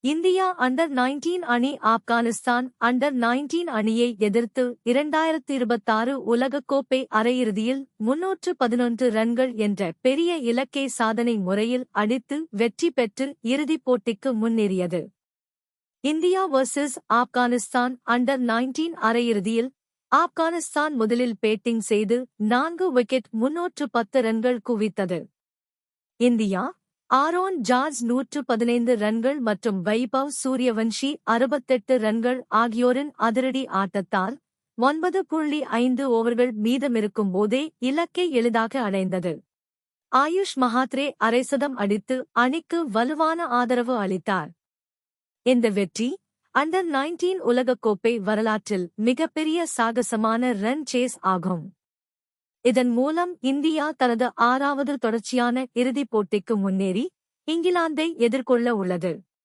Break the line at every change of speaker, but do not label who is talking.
India under 19 அணி Afghanistan under 19 அணியை எதிர்த்து 2026 உலகக்கோப்பை அரையிறுதியில் 311 ரன்கள் என்ற பெரிய இலக்கை சாதனை முறையில் அடித்து வெற்றி பெற்று இறுதிப் போட்டிக்கு முன்னேறியது. இந்தியா vs ஆப்கானிஸ்தான் அண்டர் 19 அரையிறுதியில் ஆப்கானிஸ்தான் முதலில் பேட்டிங் செய்து 4 விக்கெட் 310 ரன்கள் குவித்தது. இந்தியா ஆரோன் ஜார்ஜ் 115 ரன்கள் மற்றும் வைபவ் சூரியவன்ஷி 68 ரன்கள் ஆகியோரின் அதிரடி ஆட்டத்தால் 9.5 ஓவர்கள் மீதமிருக்கும் போதே இலக்கை எளிதாக அடைந்தது. ஆயுஷ் மஹாத்ரே அரைசதம் அடித்து அணிக்கு வலுவான ஆதரவு அளித்தார். இந்த வெற்றி அண்டர் 19 உலகக்கோப்பை வரலாற்றில் மிகப்பெரிய சாகசமான ரன் சேஸ் ஆகும். இதன் மூலம் இந்தியா தனது 6வது தொடர்ச்சியான இறுதிப் போட்டிக்கு முன்னேறி இங்கிலாந்தை எதிர்கொள்ள உள்ளது.